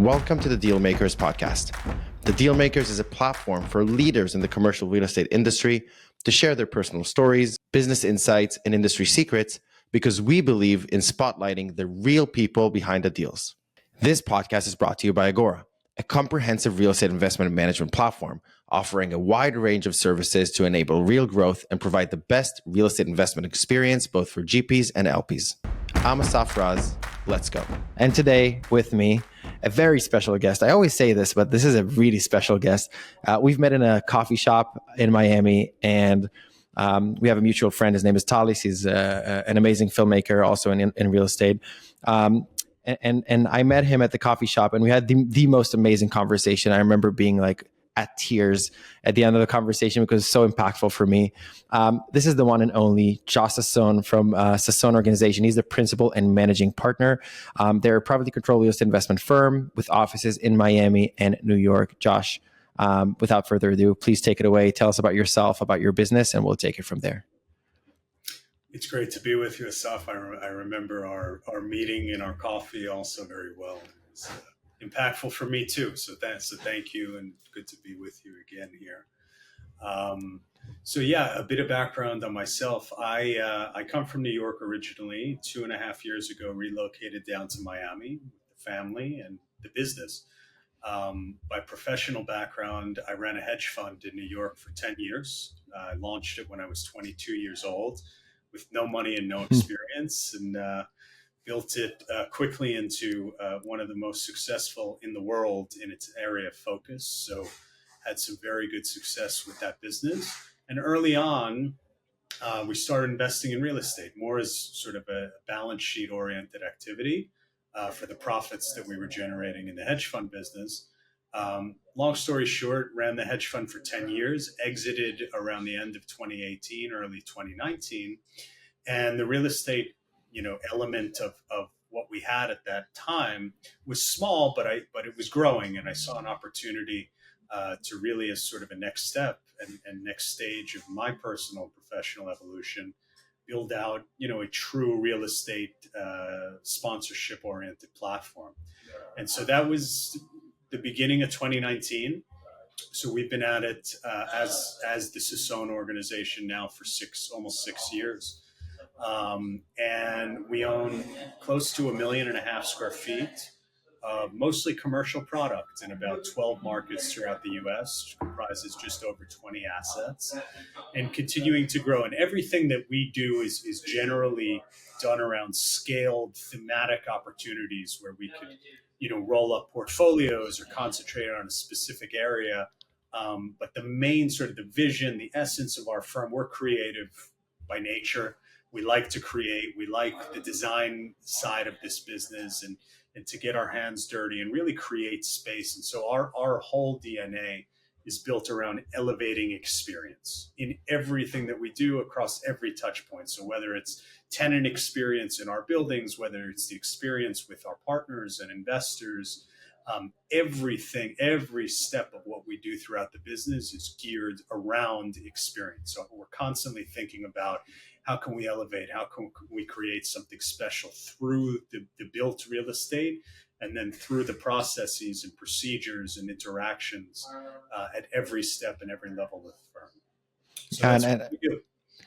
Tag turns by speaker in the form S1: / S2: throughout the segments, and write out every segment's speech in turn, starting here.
S1: Welcome to the Dealmakers Podcast. The Dealmakers is a platform for leaders in the commercial real estate industry to share their personal stories, business insights, and industry secrets because we believe in spotlighting the real people behind the deals. This podcast is brought to you by Agora, a comprehensive real estate investment management platform offering a wide range of services to enable real growth and provide the best real estate investment experience both for GPs and LPs. I'm Asaf Raz. Let's go. And today with me, a very special guest. I always say this, but this is a really special guest. We've met in a coffee shop in Miami, and we have a mutual friend. His name is Talis. He's an amazing filmmaker, also in real estate. And I met him at the coffee shop, and we had the most amazing conversation. I remember being like at tears at the end of the conversation because it's so impactful for me. This is the one and only Josh Sason from Sason Organization. He's the principal and managing partner. They're a privately controlled real estate investment firm with offices in Miami and New York. Josh, without further ado, please take it away. Tell us about yourself, about your business, and we'll take it from there.
S2: It's great to be with you, Asaf. I remember our meeting and our coffee also very well. It's impactful for me too. So thank you, and good to be with you again here. A bit of background on myself. I come from New York originally. 2.5 years ago, relocated down to Miami with the family and the business. By professional background, I ran a hedge fund in New York for 10 years. I launched it when I was 22 years old with no money and no experience, and built it quickly into one of the most successful in the world in its area of focus. So had some very good success with that business. And early on, we started investing in real estate, more as sort of a balance sheet oriented activity for the profits that we were generating in the hedge fund business. Long story short, ran the hedge fund for 10 years, exited around the end of 2018, early 2019. And the real estate, element of what we had at that time was small, but it was growing. And I saw an opportunity to really, as sort of a next step and next stage of my personal professional evolution, build out, a true real estate sponsorship oriented platform. And so that was the beginning of 2019. So we've been at it as the Sason Organization now for almost 6 years. And we own close to 1.5 million square feet of mostly commercial product in about 12 markets throughout the U.S., which comprises just over 20 assets, and continuing to grow. And everything that we do is generally done around scaled thematic opportunities where we could, roll up portfolios or concentrate on a specific area. But the main sort of the vision, the essence of our firm, we're creative by nature. We like to create. We like the design side of this business and to get our hands dirty and really create space. And so our whole DNA is built around elevating experience in everything that we do across every touch point. So whether it's tenant experience in our buildings, whether it's the experience with our partners and investors, everything, every step of what we do throughout the business is geared around experience. So we're constantly thinking about how can we elevate, how can we create something special through the built real estate, and then through the processes and procedures and interactions at every step and every level of the firm. So that's what we do.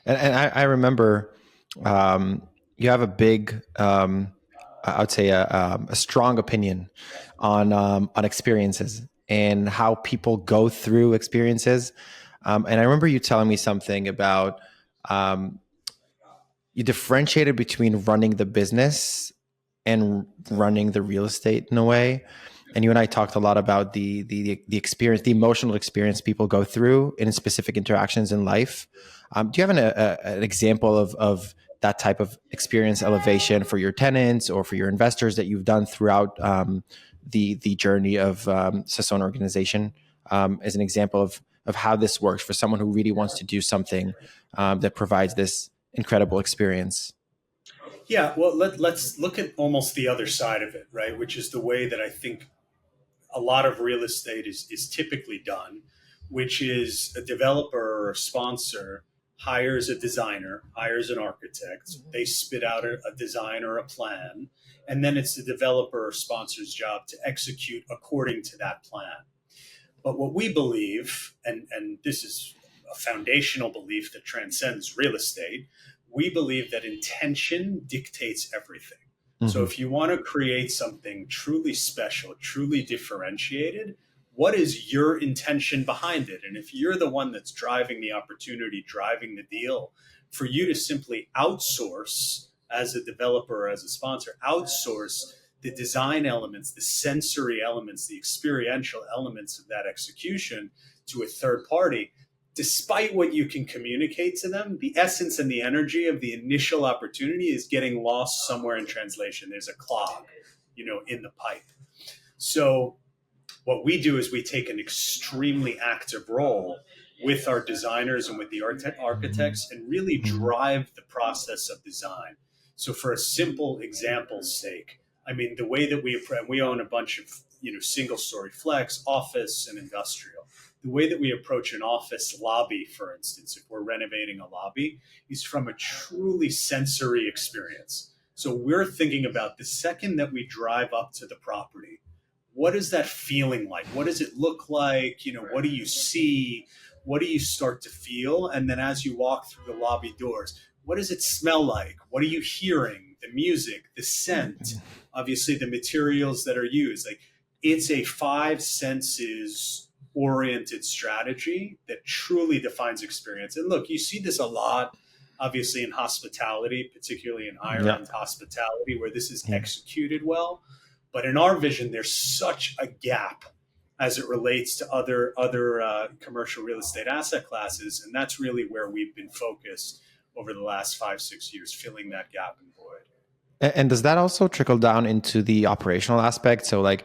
S1: And I remember you have a big, I would say a strong opinion on experiences and how people go through experiences. And I remember you telling me something about you differentiated between running the business and running the real estate in a way. And you and I talked a lot about the experience, the emotional experience people go through in specific interactions in life. Do you have an example of that type of experience elevation for your tenants or for your investors that you've done throughout the journey of Sason Organization as an example of how this works for someone who really wants to do something that provides this incredible experience?
S2: Yeah, well, let's look at almost the other side of it, right? Which is the way that I think a lot of real estate is typically done, which is a developer or a sponsor hires a designer, hires an architect, they spit out a design or a plan, and then it's the developer or sponsor's job to execute according to that plan. But what we believe, and this is a foundational belief that transcends real estate, we believe that intention dictates everything. So if you want to create something truly special, truly differentiated, what is your intention behind it? And if you're the one that's driving the opportunity, driving the deal, for you to simply outsource as a developer or as a sponsor, outsource the design elements, the sensory elements, the experiential elements of that execution to a third party, despite what you can communicate to them, the essence and the energy of the initial opportunity is getting lost somewhere in translation. There's a clog, in the pipe. So what we do is we take an extremely active role with our designers and with the architects and really drive the process of design. So for a simple example's sake, I mean, the way that we own a bunch of, single story flex, office and industrial. The way that we approach an office lobby, for instance, if we're renovating a lobby, is from a truly sensory experience. So we're thinking about the second that we drive up to the property, what is that feeling like? What does it look like? What do you see? What do you start to feel? And then as you walk through the lobby doors, what does it smell like? What are you hearing? The music, the scent, obviously the materials that are used. Like, it's a five senses oriented strategy that truly defines experience. And look, you see this a lot, obviously, in hospitality, particularly in higher end hospitality, where this is executed well. But in our vision, there's such a gap as it relates to other commercial real estate asset classes. And that's really where we've been focused over the last 5-6 years, filling that gap and void.
S1: And does that also trickle down into the operational aspect? So like,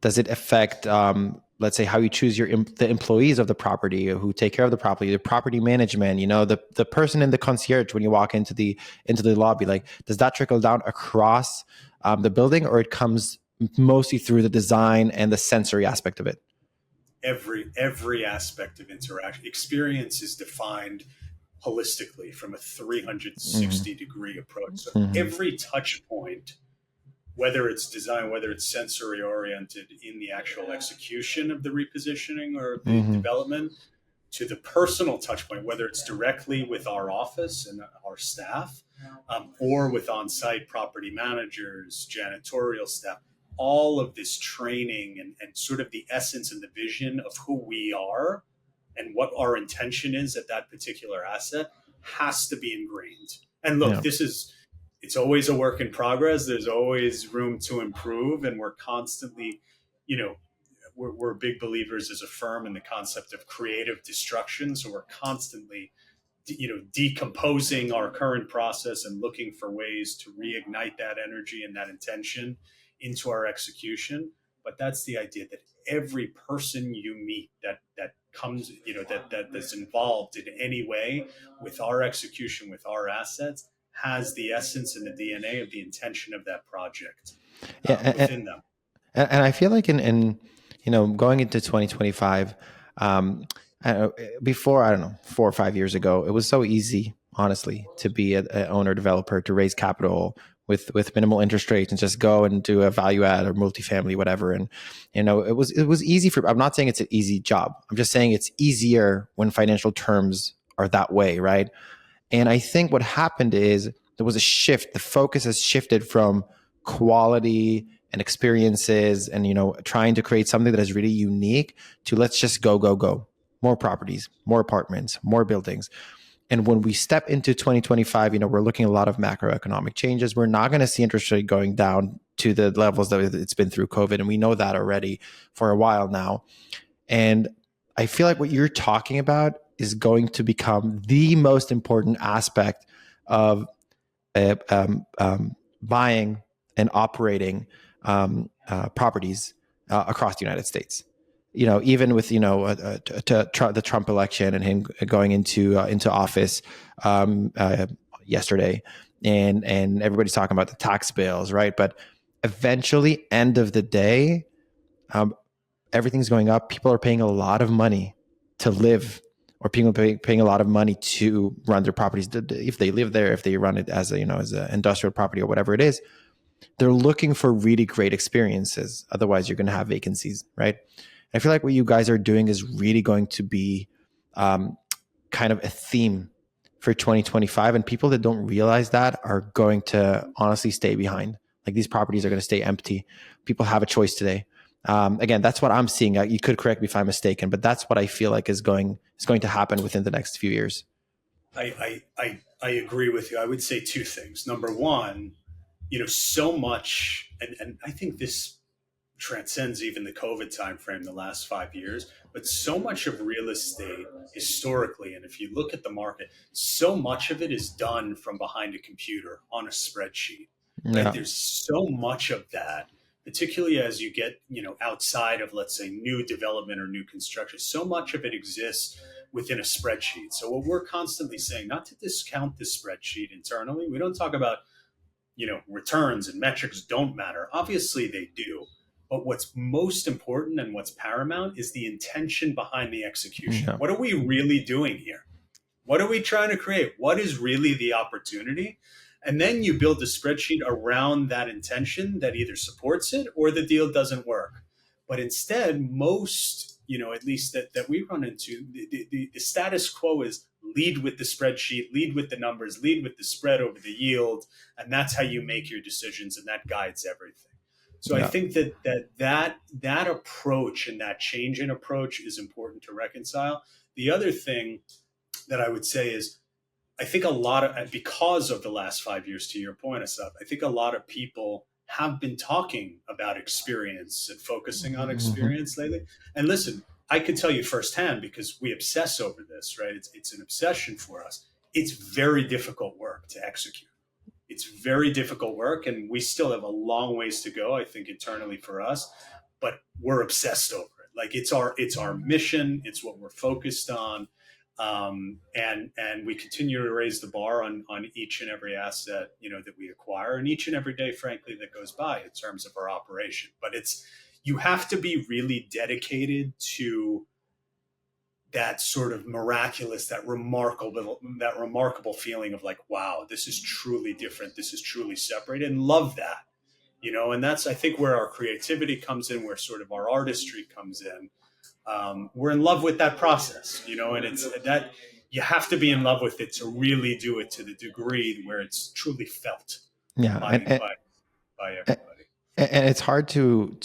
S1: does it affect, let's say, how you choose the employees of the property who take care of the property, the property management, the person in the concierge when you walk into the lobby? Like, does that trickle down across the building, or it comes mostly through the design and the sensory aspect of it?
S2: Every aspect of interaction experience is defined holistically from a 360 degree approach. So every touch point, whether it's design, whether it's sensory oriented in the actual execution of the repositioning or the development, to the personal touch point, whether it's directly with our office and our staff, or with on-site property managers, janitorial staff, all of this training and sort of the essence and the vision of who we are and what our intention is at that particular asset has to be ingrained. And look, it's always a work in progress. There's always room to improve. And we're constantly, we're big believers as a firm in the concept of creative destruction. So we're constantly, decomposing our current process and looking for ways to reignite that energy and that intention into our execution. But that's the idea, that every person you meet that comes, that's involved in any way with our execution, with our assets, has the essence and the DNA of the intention of that project within them.
S1: And I feel like in going into 2025, before, I don't know, 4 or 5 years ago, it was so easy, honestly, to be an owner developer, to raise capital with minimal interest rates and just go and do a value add or multifamily, whatever. And, it was easy I'm not saying it's an easy job. I'm just saying it's easier when financial terms are that way. Right. And I think what happened is there was a shift. The focus has shifted from quality and experiences and, trying to create something that is really unique to let's just go. More properties, more apartments, more buildings. And when we step into 2025, we're looking at a lot of macroeconomic changes. We're not going to see interest rate going down to the levels that it's been through COVID. And we know that already for a while now. And I feel like what you're talking about is going to become the most important aspect of buying and operating properties across the United States. Even with the Trump election and him going into office yesterday, and everybody's talking about the tax bills, right? But eventually, end of the day, everything's going up. People are paying a lot of money to live or people paying a lot of money to run their properties. If they live there, if they run it as as an industrial property or whatever it is, they're looking for really great experiences. Otherwise, you're going to have vacancies, right? I feel like what you guys are doing is really going to be kind of a theme for 2025. And people that don't realize that are going to honestly stay behind. Like these properties are going to stay empty. People have a choice today. Again, that's what I'm seeing. You could correct me if I'm mistaken, but that's what I feel like is going to happen within the next few years.
S2: I agree with you. I would say two things. Number one, so much, and I think this transcends even the COVID timeframe, the last 5 years, but so much of real estate historically, and if you look at the market, so much of it is done from behind a computer on a spreadsheet, right?
S1: Yeah.
S2: There's so much of that, particularly as you get, outside of, let's say, new development or new construction, so much of it exists within a spreadsheet. So what we're constantly saying, not to discount the spreadsheet internally, we don't talk about, returns and metrics don't matter. Obviously they do. But what's most important and what's paramount is the intention behind the execution.
S1: Yeah.
S2: What are we really doing here? What are we trying to create? What is really the opportunity? And then you build a spreadsheet around that intention that either supports it or the deal doesn't work. But instead, most, at least that we run into, the status quo is lead with the spreadsheet, lead with the numbers, lead with the spread over the yield. And that's how you make your decisions, and that guides everything. So
S1: Yeah.
S2: I think that approach and that change in approach is important to reconcile. The other thing that I would say is, I think because of the last 5 years, to your point, Asaf, I think a lot of people have been talking about experience and focusing on experience lately. And listen, I can tell you firsthand, because we obsess over this, right? It's an obsession for us. It's very difficult work to execute. It's very difficult work, and we still have a long ways to go, I think, internally for us, but we're obsessed over it. Like it's our mission. It's what we're focused on. And we continue to raise the bar on each and every asset, that we acquire, and each and every day, frankly, that goes by in terms of our operation. But you have to be really dedicated to that sort of miraculous, that remarkable feeling of like, wow, this is truly different. This is truly separated, and love that, and that's, I think, where our creativity comes in, where sort of our artistry comes in. We're in love with that process, and it's that you have to be in love with it to really do it to the degree where it's truly felt
S1: Yeah.
S2: by everybody.
S1: And it's hard to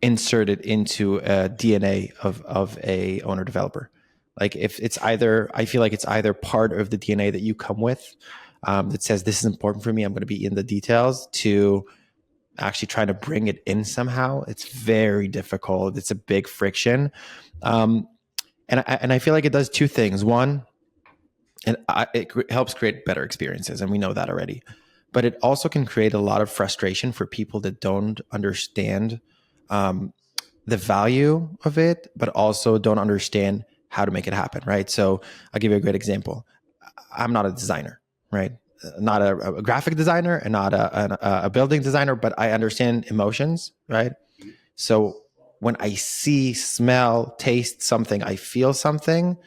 S1: insert it into a DNA of a owner developer. Like if it's either, I feel like it's either part of the DNA that you come with, that says this is important for me, I'm going to be in the details, to actually trying to bring it in somehow. It's very difficult. It's a big friction. And I feel like it does two things. One, it helps create better experiences, and we know that already. But it also can create a lot of frustration for people that don't understand the value of it, but also don't understand how to make it happen, right? So I'll give you a great example. I'm not a designer, right? Not a graphic designer and not a building designer, but I understand emotions, right? So when I see, smell, taste something, I feel something,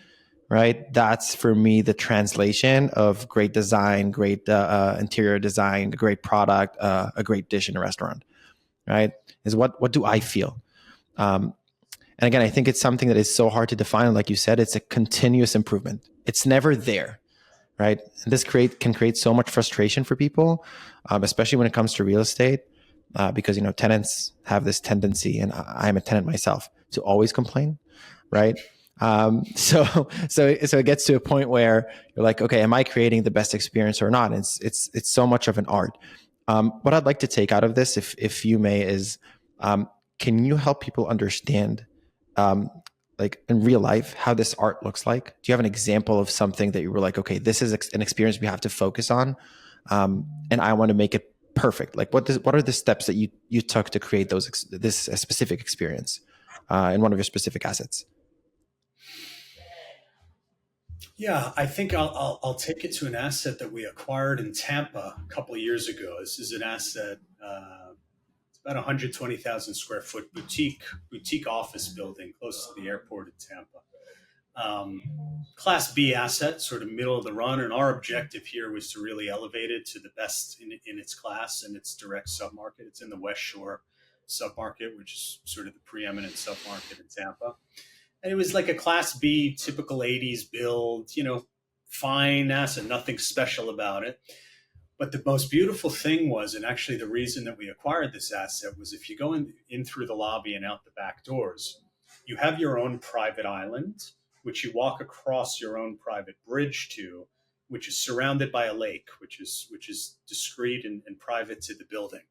S1: right? That's for me the translation of great design, great interior design, a great product, a great dish in a restaurant, right? Is what do I feel? And again, I think it's something that is so hard to define. Like you said, it's a continuous improvement. It's never there, right? And this can create so much frustration for people, especially when it comes to real estate, because tenants have this tendency, and I'm a tenant myself, to always complain, right? So it gets to a point where you're like, okay, am I creating the best experience or not? And it's so much of an art. What I'd like to take out of this, if you may, is can you help people understand, like in real life, how this art looks like? Do you have an example of something that you were like, okay, this is an experience we have to focus on, and I want to make it perfect? Like, what are the steps that you took to create this specific experience in one of your specific assets?
S2: Yeah, I think I'll take it to an asset that we acquired in Tampa a couple of years ago. This is an asset. It's about 120,000 square foot boutique office building close to the airport in Tampa. Class B asset, sort of middle of the run. And our objective here was to really elevate it to the best in its class and its direct submarket. It's in the West Shore submarket, which is sort of the preeminent submarket in Tampa. And it was like a Class B, typical 80s build, fine asset, nothing special about it. But the most beautiful thing was, and actually the reason that we acquired this asset was if you go in through the lobby and out the back doors, you have your own private island, which you walk across your own private bridge to, which is surrounded by a lake, which is discreet and private to the building.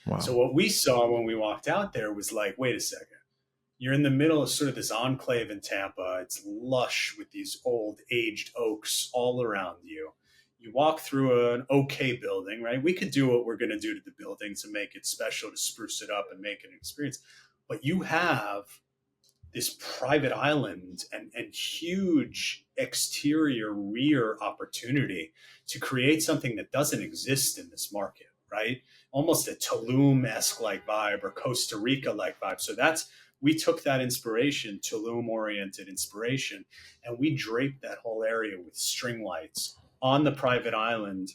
S2: Wow. So what we saw when we walked out there was like, wait a second. You're in the middle of sort of this enclave in Tampa. It's lush with these old aged oaks all around you. You walk through an okay building, right? We could do what we're going to do to the building to make it special, to spruce it up and make it an experience. But you have this private island and huge exterior rear opportunity to create something that doesn't exist in this market, right? Almost a Tulum-esque like vibe or Costa Rica-like vibe. So we took that inspiration, Tulum-oriented inspiration, and we draped that whole area with string lights. On the private island,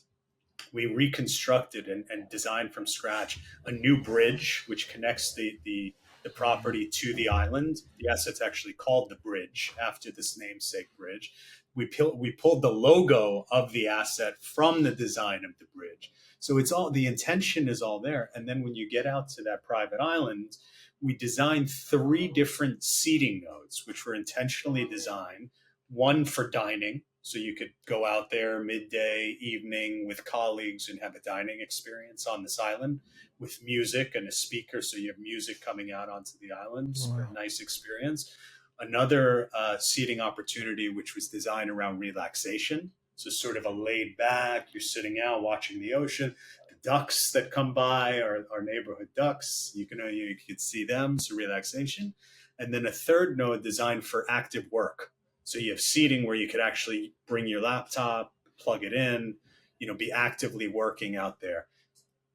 S2: we reconstructed and designed from scratch a new bridge, which connects the property to the island. The asset's actually called the Bridge, after this namesake bridge. We pulled the logo of the asset from the design of the bridge. So the intention is all there. And then when you get out to that private island, we designed 3 different seating nodes, which were intentionally designed. One for dining, so you could go out there midday, evening with colleagues and have a dining experience on this island with music and a speaker. So you have music coming out onto the island. Wow. A nice experience. Another seating opportunity, which was designed around relaxation. So sort of a laid back, you're sitting out watching the ocean. The ducks that come by are neighborhood ducks. You could see them, so relaxation. And then a third node designed for active work. So you have seating where you could actually bring your laptop, plug it in, be actively working out there.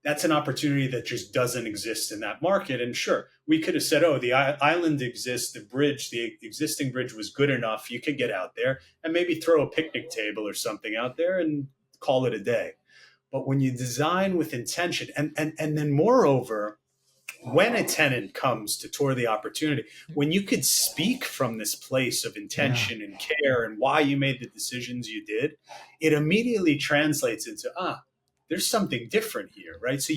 S2: That's an opportunity that just doesn't exist in that market. And sure, we could have said, the island exists, the existing bridge was good enough. You could get out there and maybe throw a picnic table or something out there and call it a day. But when you design with intention, and then moreover, when a tenant comes to tour the opportunity, when you could speak from this place of intention and care and why you made the decisions you did, it immediately translates into, there's something different here, right? So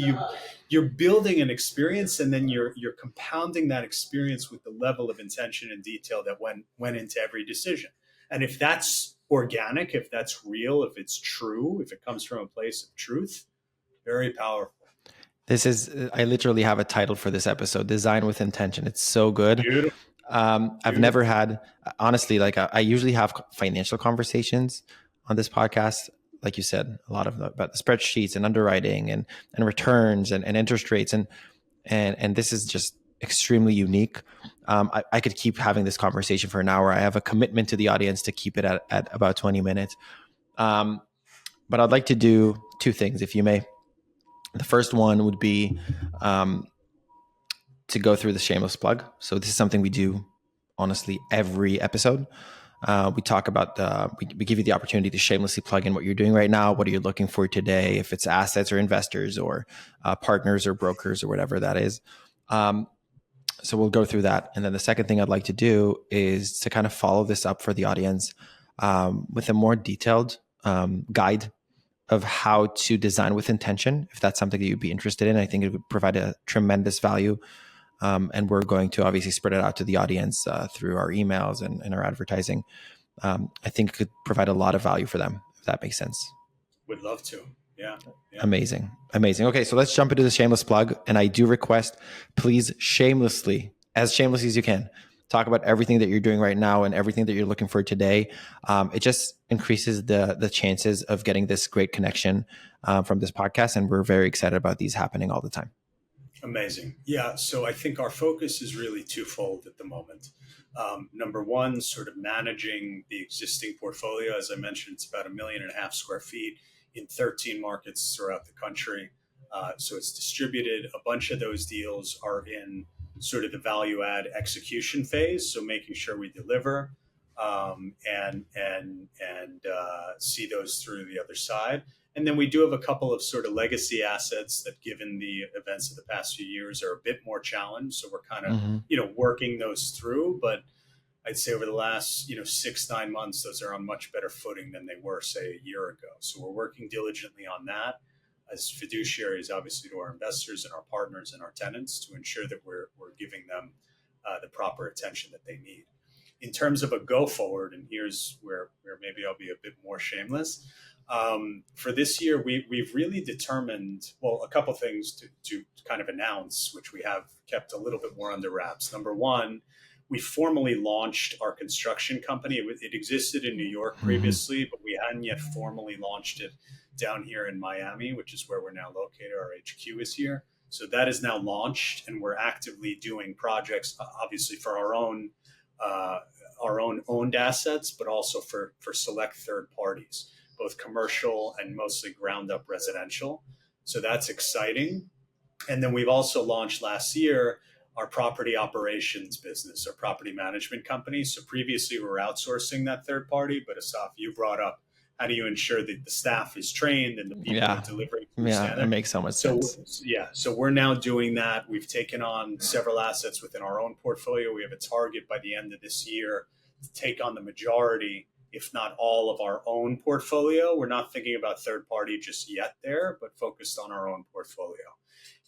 S2: you're building an experience, and then you're compounding that experience with the level of intention and detail that went into every decision. And if that's organic, if that's real, if it's true, if it comes from a place of truth, very powerful.
S1: I literally have a title for this episode, Design with Intention. It's so good.
S2: Beautiful.
S1: I've never had, honestly, I usually have financial conversations on this podcast. Like you said, a lot about the spreadsheets and underwriting and returns and interest rates. And this is just extremely unique. I could keep having this conversation for an hour. I have a commitment to the audience to keep it at about 20 minutes. But I'd like to do 2 things, if you may. The first one would be to go through the shameless plug. So this is something we do, honestly, every episode. We talk about we give you the opportunity to shamelessly plug in what you're doing right now. What are you looking for today? If it's assets or investors or partners or brokers or whatever that is. So we'll go through that. And then the second thing I'd like to do is to kind of follow this up for the audience with a more detailed guide of how to design with intention. If that's something that you'd be interested in, I think it would provide a tremendous value. And we're going to obviously spread it out to the audience through our emails and our advertising. I think it could provide a lot of value for them, if that makes sense.
S2: Would love to. Yeah.
S1: Amazing. Okay, so let's jump into the shameless plug. And I do request, please shamelessly as you can, talk about everything that you're doing right now and everything that you're looking for today. It just increases the chances of getting this great connection from this podcast. And we're very excited about these happening all the time.
S2: Amazing. Yeah. So I think our focus is really twofold at the moment. Number one, sort of managing the existing portfolio. As I mentioned, it's about 1.5 million square feet in 13 markets throughout the country. So it's distributed. A bunch of those deals are in sort of the value add execution phase. So making sure we deliver and see those through the other side. And then we do have a couple of sort of legacy assets that, given the events of the past few years, are a bit more challenged. So we're kind of, working those through. But I'd say over the last, 6-9 months, those are on much better footing than they were, say, a year ago. So we're working diligently on that as fiduciaries, obviously, to our investors and our partners and our tenants to ensure that we're giving them the proper attention that they need. In terms of a go forward, and here's where maybe I'll be a bit more shameless. For this year, we've really determined, a couple things to kind of announce, which we have kept a little bit more under wraps. Number one, we formally launched our construction company. It existed in New York previously, but we hadn't yet formally launched it down here in Miami, which is where we're now located. Our HQ is here. So that is now launched, and we're actively doing projects, obviously for our own owned assets, but also for select third parties, both commercial and mostly ground up residential. So that's exciting. And then we've also launched last year our property operations business, our property management company. So previously we were outsourcing that third party, but Asaf, you brought up, how do you ensure that the staff is trained and the people are delivering?
S1: That makes so much sense.
S2: So we're now doing that. We've taken on several assets within our own portfolio. We have a target by the end of this year to take on the majority, if not all, of our own portfolio. We're not thinking about third party just yet there, but focused on our own portfolio.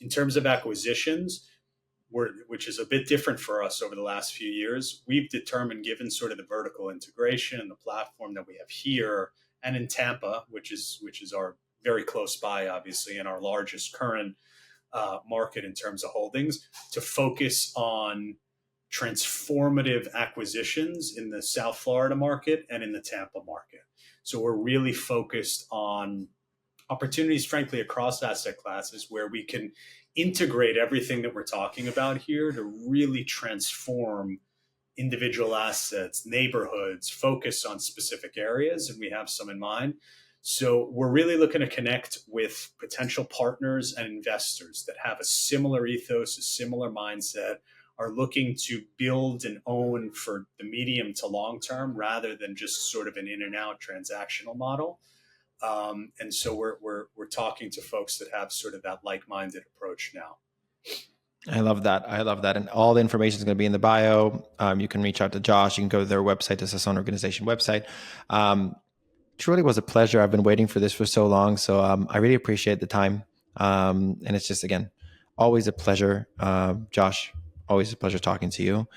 S2: In terms of acquisitions, which is a bit different for us over the last few years, we've determined, given sort of the vertical integration and the platform that we have here and in Tampa, which is our very close by, obviously, and our largest current market in terms of holdings, to focus on transformative acquisitions in the South Florida market and in the Tampa market. So we're really focused on opportunities, frankly, across asset classes where we can integrate everything that we're talking about here to really transform individual assets, neighborhoods, focus on specific areas, and we have some in mind. So we're really looking to connect with potential partners and investors that have a similar ethos, a similar mindset, are looking to build and own for the medium to long term rather than just sort of an in and out transactional model. And so we're talking to folks that have sort of that like-minded approach now.
S1: I love that. And all the information is going to be in the bio. You can reach out to Josh. You can go to their website, the Sason Organization website. Truly was a pleasure. I've been waiting for this for so long. So I really appreciate the time. And it's just, again, always a pleasure. Josh, always a pleasure talking to you.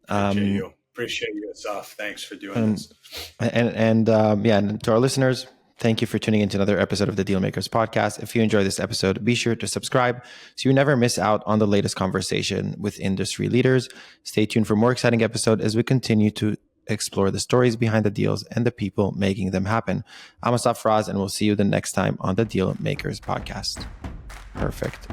S2: Appreciate you, Asaf. Thanks for doing this.
S1: And to our listeners, thank you for tuning into another episode of the Dealmakers Podcast. If you enjoy this episode, be sure to subscribe so you never miss out on the latest conversation with industry leaders. Stay tuned for more exciting episodes as we continue to explore the stories behind the deals and the people making them happen. I'm Asaf Raz, and we'll see you the next time on the Dealmakers Podcast. Perfect.